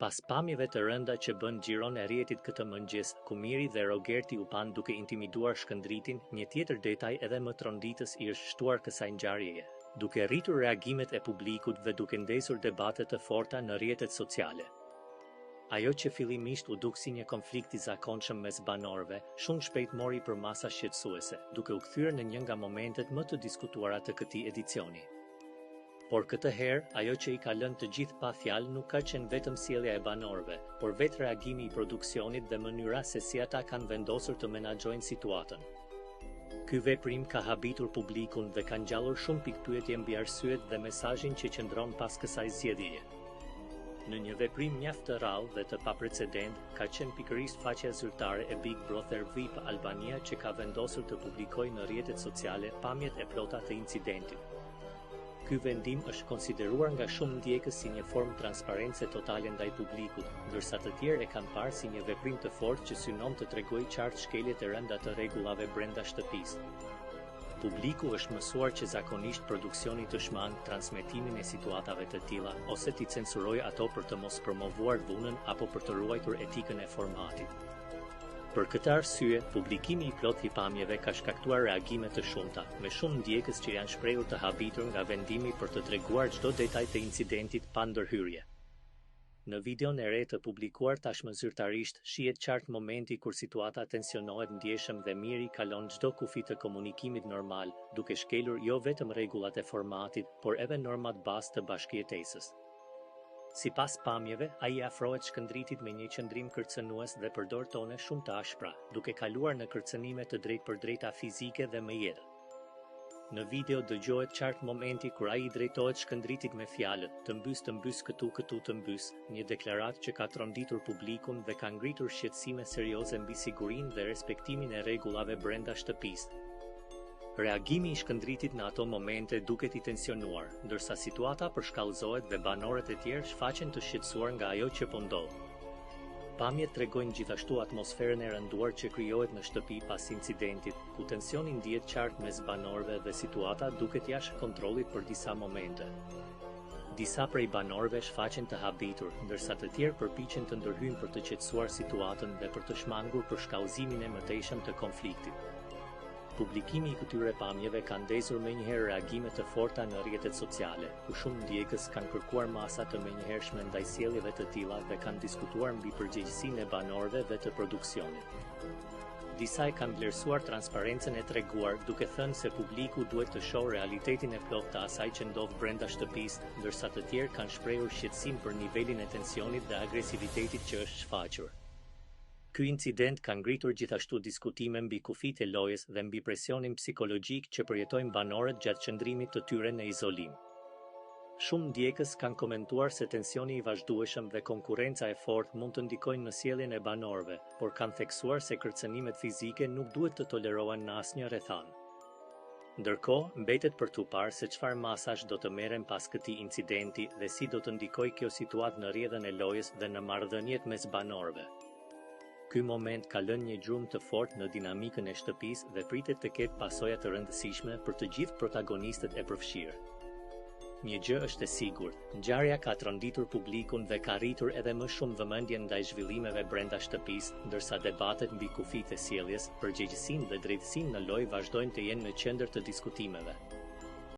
Pas pamjeve të rënda që bën xhiron e rrjetit këtë mëngjes, Kumiri dhe Rogerti u pan duke intimiduar Shkëndritin, një tjetër detaj edhe më tronditës i është shtuar kësaj ngjarjeje, duke rritur reagimet e publikut dhe duke ndesur debate të forta në rrjetet sociale. Ajo që fillimisht u duk si një konflikt i zakonshëm mes banorëve, shumë shpejt mori për masa shqetësuese, duke u kthyer në një nga momentet më të diskutuara të këtij edicioni. Por këtë herë, ajo që i ka lënë të gjithë pa fjalë nuk ka qenë vetëm sjellja e banorëve, por vetë reagimi i produksionit dhe mënyra se si ata kanë vendosur të menaxhojnë situatën. Ky veprim ka habitur publikun dhe ka ngjallur shumë pikpyetje mbi arsyet dhe mesazhin që qëndron pas kësaj zgjedhjeje. Në një veprim mjaft të rrallë dhe të paprecedent, ka qenë pikërisht faqja zyrtare e Big Brother VIP Albania që ka vendosur të publikojë në rrjetet sociale pamjet e plota të incidentit. Ky vendim është konsideruar nga shumë ndjekës si një formë transparence totale ndaj publikut, ndërsa të tjerë e kanë parë si një veprim të fortë që synon të tregojë qartë shkeljet e rënda të rregullave brenda shtëpisë. Publiku është mësuar që zakonisht produksioni të shmang transmetimin e situatave të tilla ose t'i censurojë ato për të mos promovuar dhunën apo për të ruajtur etikën e formatit. Për këtë arsye, publikimi i plot i pamjeve ka shkaktuar reagime të shumta, me shumë ndjekës që janë shprehur të habitur nga vendimi për të treguar çdo detaj të incidentit pa ndërhyrje. Në videon e re të publikuar tashmë zyrtarisht, shihet qartë momenti kur situata tensionohet ndjeshëm dhe Miri kalon çdo kufi të komunikimit normal, duke shkelur jo vetëm rregullat e formatit, por edhe normat bazë të bashkëjetesës. Sipas pamjeve, ai afrohet Shkëndritit me një qëndrim kërcënues dhe përdor tone shumë të ashpra, duke kaluar në kërcënime të drejtpërdrejta fizike dhe me jetë. Në video dëgjohet qartë momenti kur ai i drejtohet Shkëndritit me fjalët: "Të mbys këtu të mbys", një deklaratë që ka tronditur publikun dhe ka ngritur shqetësime serioze mbi sigurinë dhe respektimin e rregullave brenda shtëpisë. Reagimi i Shkëndritit në ato momente duket i tensionuar, ndërsa situata përshkallëzohet dhe banorët e tjerë shfaqen të shqetësuar nga ajo që po ndodh. Pamjet tregojnë gjithashtu atmosferën e rënduar që krijohet në shtëpi pas incidentit, ku tensioni ndihet qartë mes banorëve dhe situata duket jashtë kontrollit për disa momente. Disa prej banorëve shfaqen të habitur, ndërsa të tjerë përpiqen të ndërhyjnë për të qetësuar situatën dhe për të shmangur për shkallëzimin e mëtejshëm të konfliktit. Publikimi i këtyre pamjeve ka ndezur menjëherë reagime të forta në rrjetet sociale, ku shumë ndjekës kanë kërkuar masa të menjëhershme ndaj sjelljeve të tilla dhe kanë diskutuar mbi përgjegjësinë e banorëve dhe të produksionit. Disa e kanë vlerësuar transparencën e treguar, duke thënë se publiku duhet të shohë realitetin e plotë të asaj që ndodh brenda shtëpisë, ndërsa të tjerë kanë shprehur shqetësim për nivelin e tensionit dhe agresivitetit që është shfaqur. Ky incident ka ngritur gjithashtu diskutime mbi kufijtë e lojës dhe mbi presionin psikologjik që përjetojnë banorët gjatë qëndrimit të tyre në izolim. Shumë ndjekës kanë komentuar se tensioni i vazhdueshëm dhe konkurrenca e fortë mund të ndikojnë në sjelljen e banorëve, por kanë theksuar se kërcënimet fizike nuk duhet të tolerohen në asnjë rrethan. Ndërkohë, mbetet për t'u parë se çfarë masash do të merren pas këtij incidenti dhe si do të ndikojë kjo situatë në rrjedhën e lojës dhe në marrëdhëniet mes banorëve. Ky moment ka lënë një gjurmë të fortë në dinamikën e shtëpisë dhe pritet të ketë pasoja të rëndësishme për të gjithë protagonistët e përfshirë. Një gjë është e sigurt, ngjarja ka tronditur publikun dhe ka rritur edhe më shumë vëmendjen ndaj zhvillimeve brenda shtëpisë, ndërsa debatet mbi kufijtë e sjelljes, përgjegjësinë dhe drejtësinë në lojë vazhdojnë të jenë në qendër të diskutimeve.